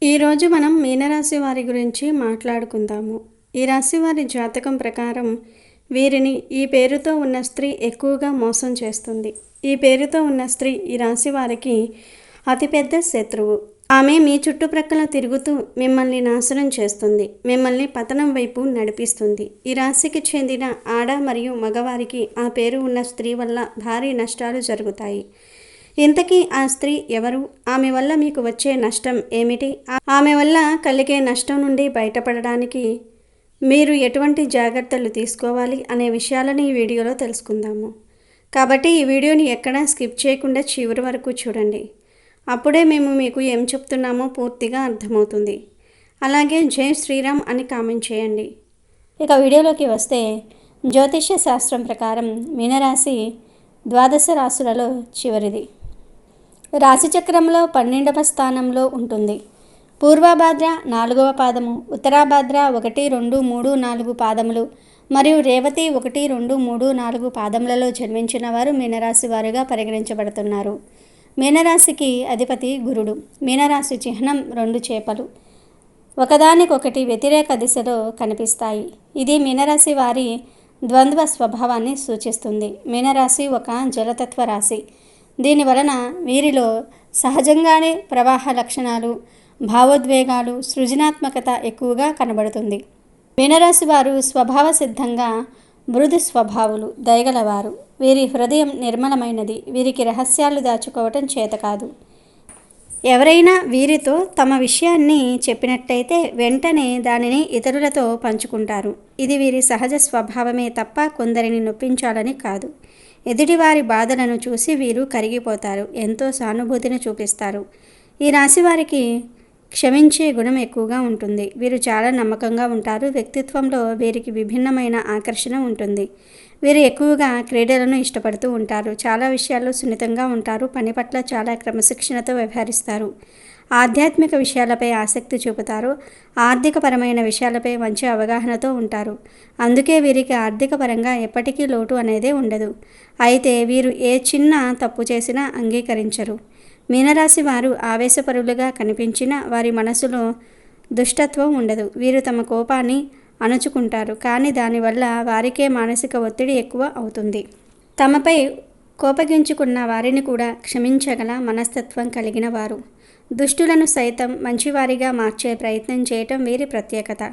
ఈరోజు మనం మీనరాశి వారి గురించి మాట్లాడుకుందాము. ఈ రాశి వారి జాతకం ప్రకారం వీరిని ఈ పేరుతో ఉన్న స్త్రీ ఎక్కువగా మోసం చేస్తుంది. ఈ పేరుతో ఉన్న స్త్రీ ఈ రాశి వారికి అతిపెద్ద శత్రువు. ఆమె మీ చుట్టుప్రక్కల తిరుగుతూ మిమ్మల్ని నాశనం చేస్తుంది, మిమ్మల్ని పతనం వైపు నడిపిస్తుంది. ఈ రాశికి చెందిన ఆడ మరియు మగవారికి ఆ పేరు ఉన్న స్త్రీ వల్ల భారీ నష్టాలు జరుగుతాయి. ఇంతకీ ఆ స్త్రీ ఎవరు? ఆమె వల్ల మీకు వచ్చే నష్టం ఏమిటి? ఆమె వల్ల కలిగే నష్టం నుండి బయటపడడానికి మీరు ఎటువంటి జాగ్రత్తలు తీసుకోవాలి అనే విషయాలను ఈ వీడియోలో తెలుసుకుందాము. కాబట్టి ఈ వీడియోని ఎక్కడా స్కిప్ చేయకుండా చివరి వరకు చూడండి. అప్పుడే మేము మీకు ఏం చెప్తున్నామో పూర్తిగా అర్థమవుతుంది. అలాగే జై శ్రీరామ్ అని కామెంట్ చేయండి. ఇక వీడియోలోకి వస్తే, జ్యోతిష్య శాస్త్రం ప్రకారం మీనరాశి ద్వాదశ రాశులలో చివరిది. రాశిచక్రంలో 12వ స్థానంలో ఉంటుంది. పూర్వభాద్ర 4వ పాదము, ఉత్తరాభాద్ర 1, 2, 3, 4 పాదములు మరియు రేవతి 1, 2, 3, 4 పాదములలో జన్మించిన వారు మీనరాశి వారుగా పరిగణించబడుతున్నారు. మీనరాశికి అధిపతి గురుడు. మీనరాశి చిహ్నం 2 చేపలు ఒకదానికొకటి వ్యతిరేక దిశలో కనిపిస్తాయి. ఇది మీనరాశి వారి ద్వంద్వ స్వభావాన్ని సూచిస్తుంది. మీనరాశి ఒక జలతత్వ రాశి. దీనివలన వీరిలో సహజంగానే ప్రవాహ లక్షణాలు, భావోద్వేగాలు, సృజనాత్మకత ఎక్కువగా కనబడుతుంది. మీనరాశి వారు స్వభావ సిద్ధంగా మృదు స్వభావులు, దయగలవారు. వీరి హృదయం నిర్మలమైనది. వీరికి రహస్యాలు దాచుకోవటం చేత కాదు. ఎవరైనా వీరితో తమ విషయాన్ని చెప్పినట్టయితే వెంటనే దానిని ఇతరులతో పంచుకుంటారు. ఇది వీరి సహజ స్వభావమే తప్ప కొందరిని నొప్పించాలని కాదు. ఎదుటివారి బాధలను చూసి వీరు కరిగిపోతారు. ఎంతో సానుభూతిని చూపిస్తారు. ఈ రాశి వారికి క్షమించే గుణం ఎక్కువగా ఉంటుంది. వీరు చాలా నమ్మకంగా ఉంటారు. వ్యక్తిత్వంలో వీరికి విభిన్నమైన ఆకర్షణ ఉంటుంది. వీరు ఎక్కువగా క్రీడలను ఇష్టపడుతూ ఉంటారు. చాలా విషయాల్లో సున్నితంగా ఉంటారు. పని పట్ల చాలా క్రమశిక్షణతో వ్యవహరిస్తారు. ఆధ్యాత్మిక విషయాలపై ఆసక్తి చూపుతారు. ఆర్థికపరమైన విషయాలపై మంచి అవగాహనతో ఉంటారు. అందుకే వీరికి ఆర్థిక పరంగా ఎప్పటికీ లోటు అనేదే ఉండదు. అయితే వీరు ఏ చిన్న తప్పు చేసినా అంగీకరించరు. మీనరాశి వారు ఆవేశపరులుగా కనిపించినా వారి మనసులో దుష్టత్వం ఉండదు. వీరు తమ కోపాన్ని అణుచుకుంటారు, కానీ దానివల్ల వారికే మానసిక ఒత్తిడి ఎక్కువ అవుతుంది. తమపై కోపగించుకున్న వారిని కూడా క్షమించగల మనస్తత్వం కలిగిన వారు. దుష్టులను సైతం మంచివారిగా మార్చే ప్రయత్నం చేయటం వీరి ప్రత్యేకత.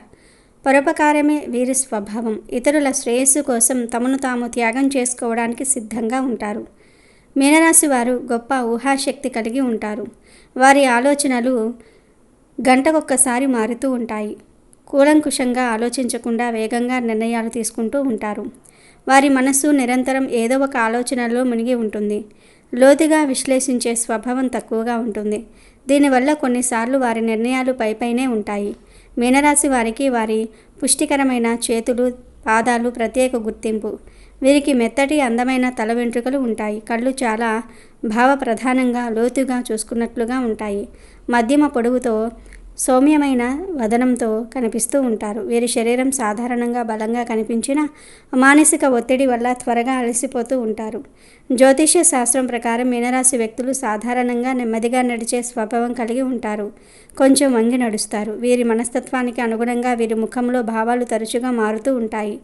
పరోపకారమే వీరి స్వభావం. ఇతరుల శ్రేయస్సు కోసం తమను తాము త్యాగం చేసుకోవడానికి సిద్ధంగా ఉంటారు. మీనరాశి వారు గొప్ప ఊహాశక్తి కలిగి ఉంటారు. వారి ఆలోచనలు గంటకొక్కసారి మారుతూ ఉంటాయి. కూలంకుషంగా ఆలోచించకుండా వేగంగా నిర్ణయాలు తీసుకుంటూ ఉంటారు. వారి మనస్సు నిరంతరం ఏదో ఒక ఆలోచనలో మునిగి ఉంటుంది. లోతుగా విశ్లేషించే స్వభావం తక్కువగా ఉంటుంది. దీనివల్ల కొన్నిసార్లు వారి నిర్ణయాలు పైపైనే ఉంటాయి. మీనరాశి వారికి వారి పుష్టికరమైన చేతులు, పాదాలు ప్రత్యేక గుర్తింపు. వీరికి మెత్తటి అందమైన తల వెంట్రుకలు ఉంటాయి. కళ్ళు చాలా భావప్రధానంగా లోతుగా చూసుకున్నట్లుగా ఉంటాయి. మధ్యమ పొడవుతో సౌమ్యమైన వదనంతో కనిపిస్తూ ఉంటారు. వీరి శరీరం సాధారణంగా బలంగా కనిపించిన మానసిక ఒత్తిడి వల్ల త్వరగా అలసిపోతూ ఉంటారు. జ్యోతిష్య శాస్త్రం ప్రకారం మీనరాశి వ్యక్తులు సాధారణంగా నెమ్మదిగా నడిచే స్వభావం కలిగి ఉంటారు. కొంచెం వంగి నడుస్తారు. వీరి మనస్తత్వానికి అనుగుణంగా వీరి ముఖంలో భావాలు తరచుగా మారుతూ ఉంటాయి.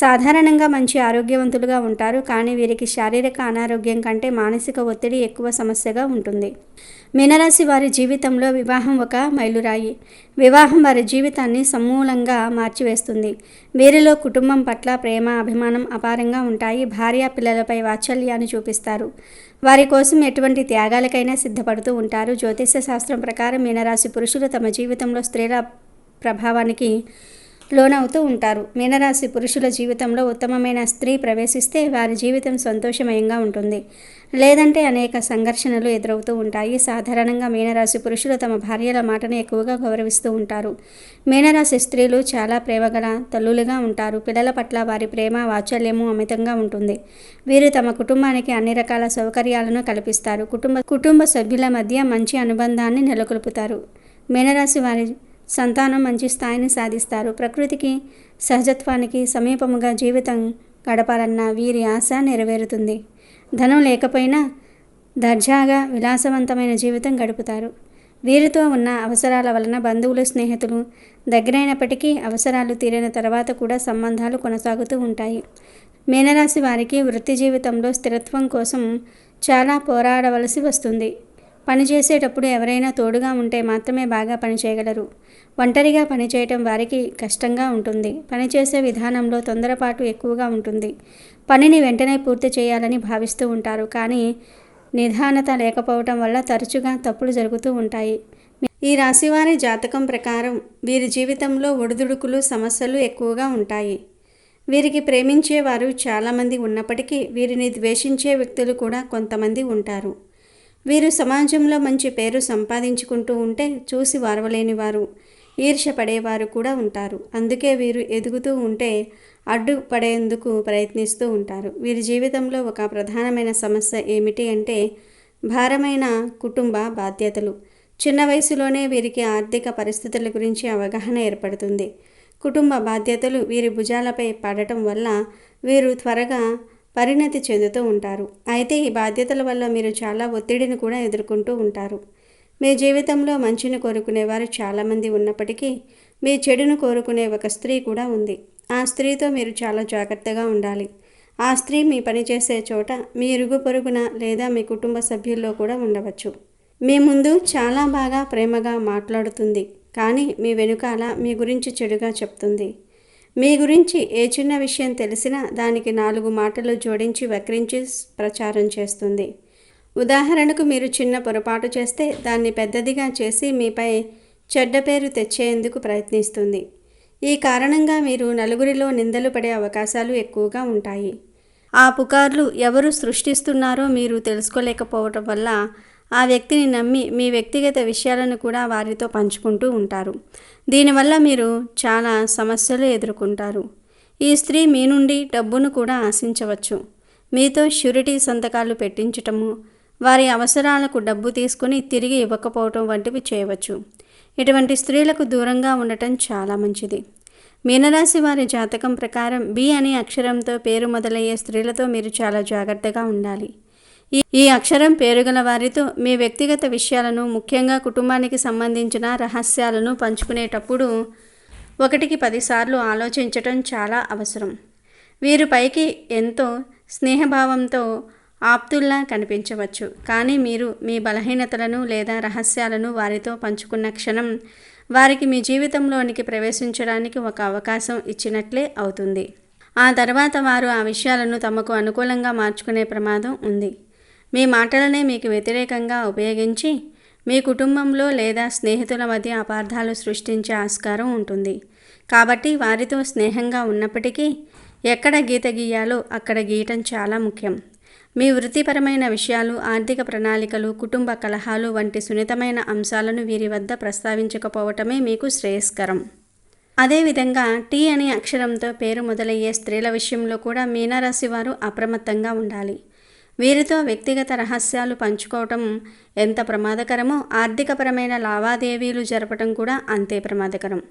సాధారణంగా మంచి ఆరోగ్యవంతులుగా ఉంటారు, కానీ వీరికి శారీరక అనారోగ్యం కంటే మానసిక ఒత్తిడి ఎక్కువ సమస్యగా ఉంటుంది. మీనరాశి వారి జీవితంలో వివాహం ఒక మైలురాయి. వివాహం వారి జీవితాన్ని సమూలంగా మార్చివేస్తుంది. వీరిలో కుటుంబం పట్ల ప్రేమ, అభిమానం అపారంగా ఉంటాయి. భార్య, పిల్లలపై వాత్సల్యాన్ని చూపిస్తారు. వారి కోసం ఎటువంటి త్యాగాలకైనా సిద్ధపడుతూ ఉంటారు. జ్యోతిష శాస్త్రం ప్రకారం మీనరాశి పురుషులు తమ జీవితంలో స్త్రీల ప్రభావానికి లోనవుతూ ఉంటారు. మీనరాశి పురుషుల జీవితంలో ఉత్తమమైన స్త్రీ ప్రవేశిస్తే వారి జీవితం సంతోషమయంగా ఉంటుంది. లేదంటే అనేక సంఘర్షణలు ఎదురవుతూ ఉంటాయి. సాధారణంగా మీనరాశి పురుషులు తమ భార్యల మాటను ఎక్కువగా గౌరవిస్తూ ఉంటారు. మీనరాశి స్త్రీలు చాలా ప్రేమగల తల్లులుగా ఉంటారు. పిల్లల పట్ల వారి ప్రేమ, వాత్సల్యము అమితంగా ఉంటుంది. వీరు తమ కుటుంబానికి అన్ని రకాల సౌకర్యాలను కల్పిస్తారు. కుటుంబ సభ్యుల మధ్య మంచి అనుబంధాన్ని నెలకొల్పుతారు. మీనరాశి వారి సంతానం మంచి స్థాయిని సాధిస్తారు. ప్రకృతికి, సహజత్వానికి సమీపముగా జీవితం గడపాలన్న వీరి ఆశ నెరవేరుతుంది. ధనం లేకపోయినా దర్జాగా విలాసవంతమైన జీవితం గడుపుతారు. వీరితో ఉన్న అవసరాల వలన బంధువులు, స్నేహితులు దగ్గరైనప్పటికీ అవసరాలు తీరిన తర్వాత కూడా సంబంధాలు కొనసాగుతూ ఉంటాయి. మీనరాశి వారికి వృత్తి జీవితంలో స్థిరత్వం కోసం చాలా పోరాడవలసి వస్తుంది. పనిచేసేటప్పుడు ఎవరైనా తోడుగా ఉంటే మాత్రమే బాగా పనిచేయగలరు. ఒంటరిగా పనిచేయటం వారికి కష్టంగా ఉంటుంది. పనిచేసే విధానంలో తొందరపాటు ఎక్కువగా ఉంటుంది. పనిని వెంటనే పూర్తి చేయాలని భావిస్తూ ఉంటారు. కానీ నిదానత లేకపోవటం వల్ల తరచుగా తప్పులు జరుగుతూ ఉంటాయి. ఈ రాశివారి జాతకం ప్రకారం వీరి జీవితంలో ఒడిదుడుకులు, సమస్యలు ఎక్కువగా ఉంటాయి. వీరికి ప్రేమించేవారు చాలామంది ఉన్నప్పటికీ వీరిని ద్వేషించే వ్యక్తులు కూడా కొంతమంది ఉంటారు. వీరు సమాజంలో మంచి పేరు సంపాదించుకుంటూ ఉంటే చూసి వారవలేని వారు, ఈర్ష్య పడేవారు కూడా ఉంటారు. అందుకే వీరు ఎదుగుతూ ఉంటే అడ్డుపడేందుకు ప్రయత్నిస్తూ ఉంటారు. వీరి జీవితంలో ఒక ప్రధానమైన సమస్య ఏమిటి అంటే భారమైన కుటుంబ బాధ్యతలు. చిన్న వయసులోనే వీరికి ఆర్థిక పరిస్థితుల గురించి అవగాహన ఏర్పడుతుంది. కుటుంబ బాధ్యతలు వీరి భుజాలపై పడటం వల్ల వీరు త్వరగా పరిణతి చెందుతూ ఉంటారు. అయితే ఈ బాధ్యతల వల్ల మీరు చాలా ఒత్తిడిని కూడా ఎదుర్కొంటూ ఉంటారు. మీ జీవితంలో మంచిని కోరుకునేవారు చాలామంది ఉన్నప్పటికీ మీ చెడును కోరుకునే ఒక స్త్రీ కూడా ఉంది. ఆ స్త్రీతో మీరు చాలా జాగ్రత్తగా ఉండాలి. ఆ స్త్రీ మీ పనిచేసే చోట, మీ ఇరుగు పొరుగున లేదా మీ కుటుంబ సభ్యుల్లో కూడా ఉండవచ్చు. మీ ముందు చాలా బాగా ప్రేమగా మాట్లాడుతుంది, కానీ మీ వెనుకాల మీ గురించి చెడుగా చెప్తుంది. మీ గురించి ఏ చిన్న విషయం తెలిసినా దానికి 4 మాటలు జోడించి వక్రించి ప్రచారం చేస్తుంది. ఉదాహరణకు మీరు చిన్న పొరపాటు చేస్తే దాన్ని పెద్దదిగా చేసి మీపై చెడ్డ పేరు తెచ్చేందుకు ప్రయత్నిస్తుంది. ఈ కారణంగా మీరు నలుగురిలో నిందలు పడే అవకాశాలు ఎక్కువగా ఉంటాయి. ఆ పుకార్లు ఎవరు సృష్టిస్తున్నారో మీరు తెలుసుకోలేకపోవటం వల్ల ఆ వ్యక్తిని నమ్మి మీ వ్యక్తిగత విషయాలను కూడా వారితో పంచుకుంటూ ఉంటారు. దీనివల్ల మీరు చాలా సమస్యలు ఎదుర్కొంటారు. ఈ స్త్రీ మీ నుండి డబ్బును కూడా ఆశించవచ్చు. మీతో ష్యూరిటీ సంతకాలు పెట్టించటము, వారి అవసరాలకు డబ్బు తీసుకుని తిరిగి ఇవ్వకపోవటం వంటివి చేయవచ్చు. ఇటువంటి స్త్రీలకు దూరంగా ఉండటం చాలా మంచిది. మీనరాశి వారి జాతకం ప్రకారం బి అనే అక్షరంతో పేరు మొదలయ్యే స్త్రీలతో మీరు చాలా జాగ్రత్తగా ఉండాలి. ఈ అక్షరం పేరుగల వారితో మీ వ్యక్తిగత విషయాలను, ముఖ్యంగా కుటుంబానికి సంబంధించిన రహస్యాలను పంచుకునేటప్పుడు 1కి 10 సార్లు ఆలోచించటం చాలా అవసరం. వీరు పైకి ఎంతో స్నేహభావంతో ఆప్తుల్లా కనిపించవచ్చు, కానీ మీరు మీ బలహీనతలను లేదా రహస్యాలను వారితో పంచుకున్న క్షణం వారికి మీ జీవితంలోనికి ప్రవేశించడానికి ఒక అవకాశం ఇచ్చినట్లే అవుతుంది. ఆ తర్వాత వారు ఆ విషయాలను తమకు అనుకూలంగా మార్చుకునే ప్రమాదం ఉంది. మీ మాటలనే మీకు వ్యతిరేకంగా ఉపయోగించి మీ కుటుంబంలో లేదా స్నేహితుల మధ్య అపార్థాలు సృష్టించే ఆస్కారం ఉంటుంది. కాబట్టి వారితో స్నేహంగా ఉన్నప్పటికీ ఎక్కడ గీత గీయాలో అక్కడ గీయటం చాలా ముఖ్యం. మీ వృత్తిపరమైన విషయాలు, ఆర్థిక ప్రణాళికలు, కుటుంబ కలహాలు వంటి సున్నితమైన అంశాలను వీరి వద్ద ప్రస్తావించకపోవటమే మీకు శ్రేయస్కరం. అదేవిధంగా టీ అనే అక్షరంతో పేరు మొదలయ్యే స్త్రీల విషయంలో కూడా మీనరాశి వారు అప్రమత్తంగా ఉండాలి. వీరితో వ్యక్తిగత రహస్యాలు పంచుకోవటం ఎంత ప్రమాదకరమో ఆర్థికపరమైన లావాదేవీలు జరపటం కూడా అంతే ప్రమాదకరం.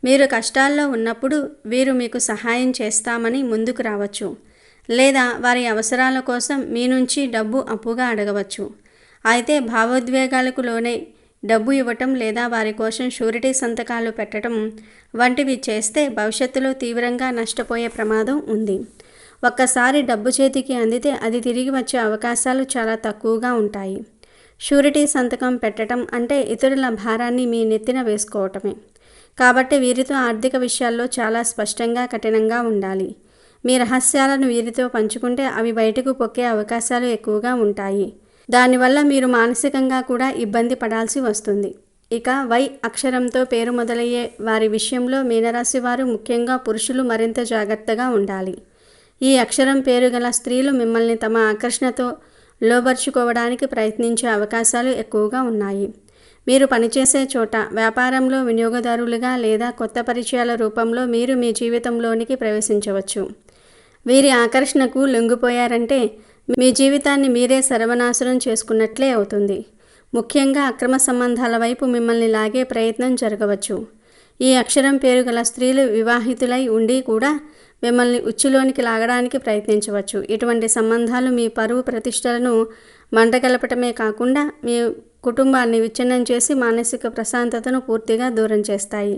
మీరు కష్టాల్లో ఉన్నప్పుడు వీరు మీకు సహాయం చేస్తామని ముందుకు రావచ్చు, లేదా వారి అవసరాల కోసం మీ నుంచి డబ్బు అప్పుగా అడగవచ్చు. అయితే భావోద్వేగాలకు లోనై డబ్బు ఇవ్వటం లేదా వారి కోసం షూరిటీ సంతకాలు పెట్టడం వంటివి చేస్తే భవిష్యత్తులో తీవ్రంగా నష్టపోయే ప్రమాదం ఉంది. ఒక్కసారి డబ్బు చేతికి అందితే అది తిరిగి వచ్చే అవకాశాలు చాలా తక్కువగా ఉంటాయి. షూరిటీ సంతకం పెట్టడం అంటే ఇతరుల భారాన్ని మీ నెత్తిన వేసుకోవటమే. కాబట్టి వీరితో ఆర్థిక విషయాల్లో చాలా స్పష్టంగా, కఠినంగా ఉండాలి. మీ రహస్యాలను వీరితో పంచుకుంటే అవి బయటకు పొక్కే అవకాశాలు ఎక్కువగా ఉంటాయి. దానివల్ల మీరు మానసికంగా కూడా ఇబ్బంది పడాల్సి వస్తుంది. ఇక వై అక్షరంతో పేరు మొదలయ్యే వారి విషయంలో మీనరాశి వారు, ముఖ్యంగా పురుషులు మరింత జాగ్రత్తగా ఉండాలి. ఈ అక్షరం పేరు గల స్త్రీలు మిమ్మల్ని తమ ఆకర్షణతో లోబర్చుకోవడానికి ప్రయత్నించే అవకాశాలు ఎక్కువగా ఉన్నాయి. మీరు పనిచేసే చోట, వ్యాపారంలో వినియోగదారులుగా లేదా కొత్త పరిచయాల రూపంలో మీరు మీ జీవితంలోనికి ప్రవేశించవచ్చు. వీరి ఆకర్షణకు లొంగిపోయారంటే మీ జీవితాన్ని మీరే సర్వనాశనం చేసుకున్నట్లే అవుతుంది. ముఖ్యంగా అక్రమ సంబంధాల వైపు మిమ్మల్ని లాగే ప్రయత్నం జరగవచ్చు. ఈ అక్షరం పేరు గల స్త్రీలు వివాహితులై ఉండి కూడా మిమ్మల్ని ఉచ్చులోనికి లాగడానికి ప్రయత్నించవచ్చు. ఇటువంటి సంబంధాలు మీ పరువు ప్రతిష్టలను మంటగలపటమే కాకుండా మీ కుటుంబాన్ని విచ్ఛిన్నం చేసి మానసిక ప్రశాంతతను పూర్తిగా దూరం చేస్తాయి.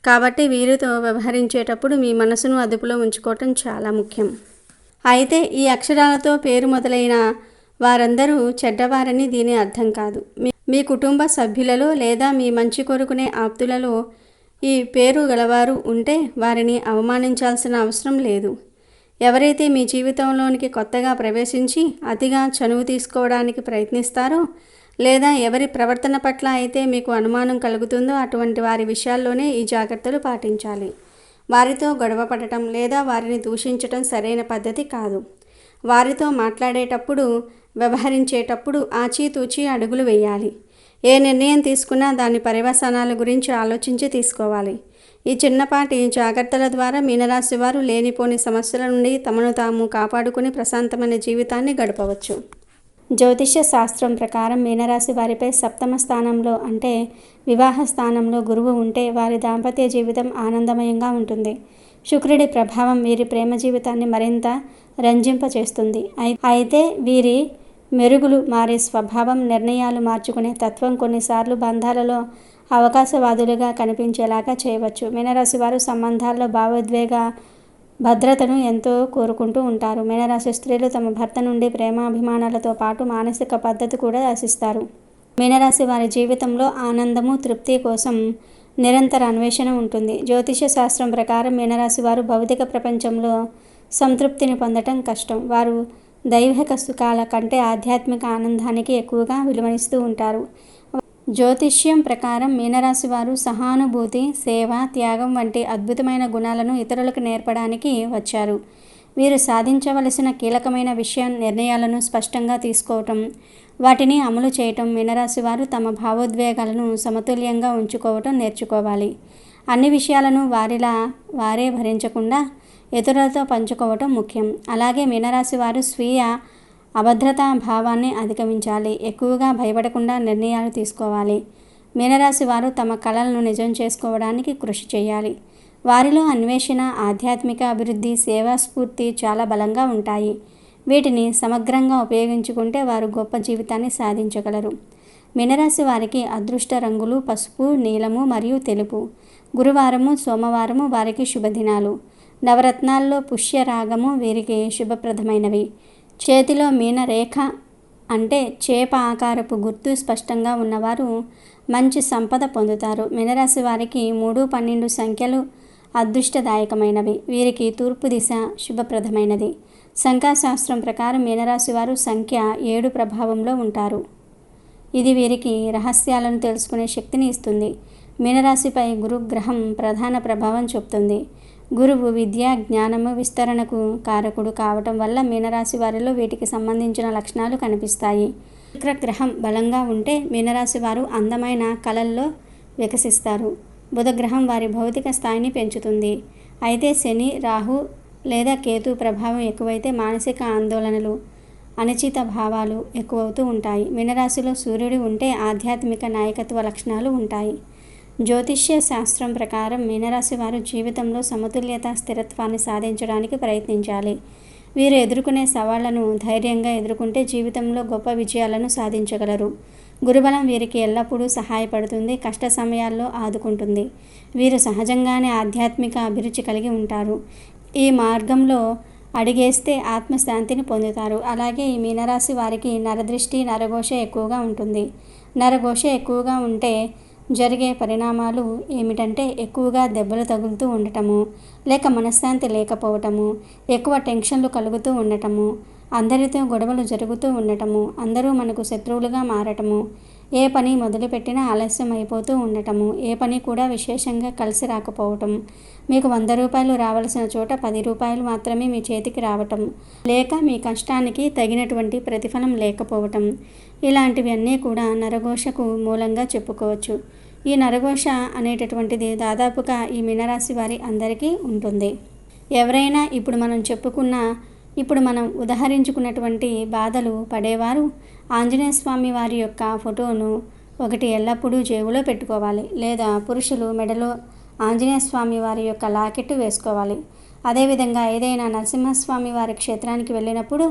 కాబట్టి వీరితో వ్యవహరించేటప్పుడు మీ మనసును అదుపులో ఉంచుకోవటం చాలా ముఖ్యం. అయితే ఈ అక్షరాలతో పేరు మొదలైన వారందరూ చెడ్డవారని దీని అర్థం కాదు. మీ కుటుంబ సభ్యులలో లేదా మీ మంచి కోరుకునే ఆప్తులలో ఈ పేరు గలవారు ఉంటే వారిని అవమానించాల్సిన అవసరం లేదు. ఎవరైతే మీ జీవితంలోనికి కొత్తగా ప్రవేశించి అతిగా చనువు తీసుకోవడానికి ప్రయత్నిస్తారో లేదా ఎవరి ప్రవర్తన పట్ల అయితే మీకు అనుమానం కలుగుతుందో అటువంటి వారి విషయాల్లోనే ఈ జాగ్రత్తలు పాటించాలి. వారితో గొడవ పడటం లేదా వారిని దూషించటం సరైన పద్ధతి కాదు. వారితో మాట్లాడేటప్పుడు వ్యవహరించేటప్పుడు ఆచితూచి అడుగులు వేయాలి. ఏ నిర్ణయం తీసుకున్నా దాని పర్యవసానాల గురించి ఆలోచించి తీసుకోవాలి. ఈ చిన్నపాటి జాగ్రత్తల ద్వారా మీనరాశి వారు లేనిపోని సమస్యల నుండి తమను తాము కాపాడుకుని ప్రశాంతమైన జీవితాన్ని గడపవచ్చు. జ్యోతిష్య శాస్త్రం ప్రకారం మీనరాశి వారిపై సప్తమ స్థానంలో అంటే వివాహ స్థానంలో గురువు ఉంటే వారి దాంపత్య జీవితం ఆనందమయంగా ఉంటుంది. శుక్రుడి ప్రభావం వీరి ప్రేమ జీవితాన్ని మరింత రంజింపచేస్తుంది. అయితే వీరి మెరుగులు మారే స్వభావం, నిర్ణయాలు మార్చుకునే తత్వం కొన్నిసార్లు బంధాలలో అవకాశవాదులుగా కనిపించేలాగా చేయవచ్చు. మీనరాశి వారు సంబంధాల్లో భావోద్వేగ భద్రతను ఎంతో కోరుకుంటూ ఉంటారు. మీనరాశి స్త్రీలు తమ భర్త నుండి ప్రేమాభిమానాలతో పాటు మానసిక పద్ధతి కూడా ఆశిస్తారు. మీనరాశి వారి జీవితంలో ఆనందము, తృప్తి కోసం నిరంతర అన్వేషణ ఉంటుంది. జ్యోతిష శాస్త్రం ప్రకారం మీనరాశి వారు భౌతిక ప్రపంచంలో సంతృప్తిని పొందటం కష్టం. వారు దైవిక సుఖాల కంటే ఆధ్యాత్మిక ఆనందానికి ఎక్కువగా విలువనిస్తూ ఉంటారు. జ్యోతిష్యం ప్రకారం మీనరాశి వారు సహానుభూతి, సేవ, త్యాగం వంటి అద్భుతమైన గుణాలను ఇతరులకు నేర్పడానికి వచ్చారు. వీరు సాధించవలసిన కీలకమైన విషయం నిర్ణయాలను స్పష్టంగా తీసుకోవటం, వాటిని అమలు చేయటం. మీనరాశి వారు తమ భావోద్వేగాలను సమతుల్యంగా ఉంచుకోవటం నేర్చుకోవాలి. అన్ని విషయాలను వారిలా వారే భరించకుండా ఇతరులతో పంచుకోవటం ముఖ్యం. అలాగే మీనరాశి వారు స్వీయ అభద్రతా భావాన్ని అధిగమించాలి. ఎక్కువగా భయపడకుండా నిర్ణయాలు తీసుకోవాలి. మీనరాశి వారు తమ కలలను నిజం చేసుకోవడానికి కృషి చేయాలి. వారిలో అన్వేషణ, ఆధ్యాత్మిక అభివృద్ధి, సేవా స్ఫూర్తి చాలా బలంగా ఉంటాయి. వీటిని సమగ్రంగా ఉపయోగించుకుంటే వారు గొప్ప జీవితాన్ని సాధించగలరు. మీనరాశి వారికి అదృష్ట రంగులు పసుపు, నీలము మరియు తెలుపు. గురువారము, సోమవారము వారికి శుభదినాలు. నవరత్నాల్లో పుష్యరాగము వీరికి శుభప్రదమైనవి. చేతిలో మీన రేఖ అంటే చేప ఆకారపు గుర్తు స్పష్టంగా ఉన్నవారు మంచి సంపద పొందుతారు. మీనరాశి వారికి 3, 12 సంఖ్యలు అదృష్టదాయకమైనవి. వీరికి తూర్పు దిశ శుభప్రదమైనది. సంఖ్యాశాస్త్రం ప్రకారం మీనరాశి వారు సంఖ్య 7 ప్రభావంలో ఉంటారు. ఇది వీరికి రహస్యాలను తెలుసుకునే శక్తిని ఇస్తుంది. మీనరాశిపై గురుగ్రహం ప్రధాన ప్రభావం చూపుతుంది. గురువు విద్య, జ్ఞానము, విస్తరణకు కారకుడు కావటం వల్ల మీనరాశి వారిలో వీటికి సంబంధించిన లక్షణాలు కనిపిస్తాయి. శుక్రగ్రహం బలంగా ఉంటే మీనరాశి వారు అందమైన కళల్లో వికసిస్తారు. బుధగ్రహం వారి భౌతిక స్థాయిని పెంచుతుంది. అయితే శని, రాహు లేదా కేతు ప్రభావం ఎక్కువైతే మానసిక ఆందోళనలు, అనిశ్చిత భావాలు ఎక్కువవుతూ ఉంటాయి. మీనరాశిలో సూర్యుడు ఉంటే ఆధ్యాత్మిక నాయకత్వ లక్షణాలు ఉంటాయి. జ్యోతిష్య శాస్త్రం ప్రకారం మీనరాశి వారు జీవితంలో సమతుల్యత, స్థిరత్వాన్ని సాధించడానికి ప్రయత్నించాలి. వీరు ఎదుర్కొనే సవాళ్లను ధైర్యంగా ఎదుర్కొంటే జీవితంలో గొప్ప విజయాలను సాధించగలరు. గురుబలం వీరికి ఎల్లప్పుడూ సహాయపడుతుంది, కష్ట సమయాల్లో ఆదుకుంటుంది. వీరు సహజంగానే ఆధ్యాత్మిక అభిరుచి కలిగి ఉంటారు. ఈ మార్గంలో అడిగేస్తే ఆత్మశాంతిని పొందుతారు. అలాగే ఈ మీనరాశి వారికి నరదృష్టి, నరఘోష ఎక్కువగా ఉంటుంది. నరఘోష ఎక్కువగా ఉంటే జరిగే పరిణామాలు ఏమిటంటే ఎక్కువగా దెబ్బలు తగులుతూ ఉండటము, లేక మనశ్శాంతి లేకపోవటము, ఎక్కువ టెన్షన్లు కలుగుతూ ఉండటము, అందరితో గొడవలు జరుగుతూ ఉండటము, అందరూ మనకు శత్రువులుగా మారటము, ఏ పని మొదలుపెట్టినా ఆలస్యం అయిపోతూ ఉండటము, ఏ పని కూడా విశేషంగా కలిసి రాకపోవటం, మీకు 100 రూపాయలు రావాల్సిన చోట 10 రూపాయలు మాత్రమే మీ చేతికి రావటం, లేక మీ కష్టానికి తగినటువంటి ప్రతిఫలం లేకపోవటం, ఇలాంటివి అన్నీ కూడా నరఘోషకు మూలంగా చెప్పుకోవచ్చు. ఈ నరఘోష అనేటటువంటిది దాదాపుగా ఈ మీనరాశి వారి అందరికీ ఉంటుంది. ఎవరైనా ఇప్పుడు మనం ఉదహరించుకున్నటువంటి బాధలు పడేవారు ఆంజనేయ స్వామి వారి యొక్క ఫోటోను ఒకటి ఎల్లప్పుడూ జేబులో పెట్టుకోవాలి. లేదా పురుషులు మెడలో ఆంజనేయ స్వామి వారి యొక్క లాకెట్టు వేసుకోవాలి. అదేవిధంగా ఏదైనా నరసింహస్వామి వారి క్షేత్రానికి వెళ్ళినప్పుడు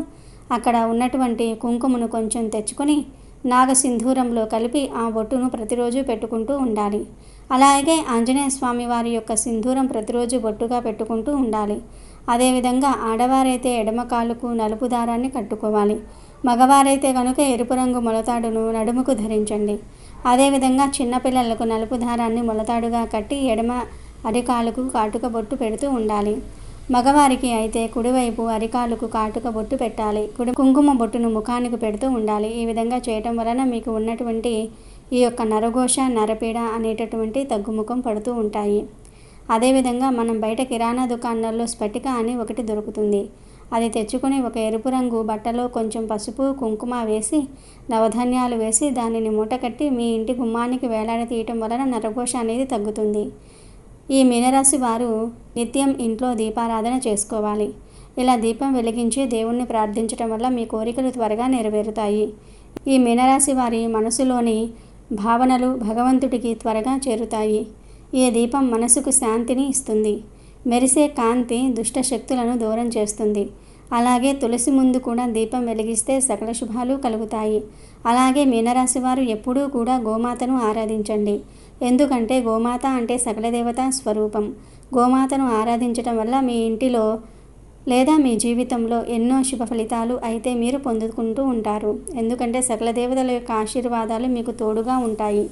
అక్కడ ఉన్నటువంటి కుంకుమను కొంచెం తెచ్చుకొని నాగసింధూరంలో కలిపి ఆ బొట్టును ప్రతిరోజు పెట్టుకుంటూ ఉండాలి. అలాగే ఆంజనేయ స్వామి వారి యొక్క సింధూరం ప్రతిరోజు బొట్టుగా పెట్టుకుంటూ ఉండాలి. అదేవిధంగా ఆడవారైతే ఎడమ కాలుకు నలుపు దారాన్ని కట్టుకోవాలి. మగవారైతే కనుక ఎరుపు రంగు మొలతాడును నడుముకు ధరించండి. అదేవిధంగా చిన్నపిల్లలకు నలుపు దారాన్ని మొలతాడుగా కట్టి ఎడమ అరికాలుకు కాటుక బొట్టు పెడుతూ ఉండాలి. మగవారికి అయితే కుడివైపు అరికాలుకు కాటుక బొట్టు పెట్టాలి. కుంకుమ బొట్టును ముఖానికి పెడుతూ ఉండాలి. ఈ విధంగా చేయటం వలన మీకు ఉన్నటువంటి ఈ యొక్క నరఘోష, నరపీడ అనేటటువంటి తగ్గుముఖం పడుతూ ఉంటాయి. అదేవిధంగా మనం బయట కిరాణా దుకాణాల్లో స్ఫటిక అని ఒకటి దొరుకుతుంది. అది తెచ్చుకొని ఒక ఎరుపు రంగు బట్టలో కొంచెం పసుపు, కుంకుమ వేసి నవధాన్యాలు వేసి దానిని మూటకట్టి మీ ఇంటి గుమ్మానికి వేలాడతీయటం వలన నరఘోష అనేది తగ్గుతుంది. ఈ మీనరాశి వారు నిత్యం ఇంట్లో దీపారాధన చేసుకోవాలి. ఇలా దీపం వెలిగించి దేవుణ్ణి ప్రార్థించటం వల్ల మీ కోరికలు త్వరగా నెరవేరుతాయి. ఈ మీనరాశి వారి మనసులోని భావనలు భగవంతుడికి త్వరగా చేరుతాయి. ఈ దీపం మనసుకు శాంతిని ఇస్తుంది. మెరిసే కాంతి దుష్ట శక్తులను దూరం చేస్తుంది. అలాగే తులసి ముందు కూడా దీపం వెలిగిస్తే సకల శుభాలు కలుగుతాయి. అలాగే మీనరాశి వారు ఎప్పుడూ కూడా గోమాతను ఆరాధించండి. ఎందుకంటే గోమాత అంటే సకల దేవతా స్వరూపం. గోమాతను ఆరాధించటం వల్ల మీ ఇంటిలో లేదా మీ జీవితంలో ఎన్నో శుభ ఫలితాలు అయితే మీరు పొందుకుంటూ ఉంటారు. ఎందుకంటే సకల దేవతల యొక్క ఆశీర్వాదాలు మీకు తోడుగా ఉంటాయి.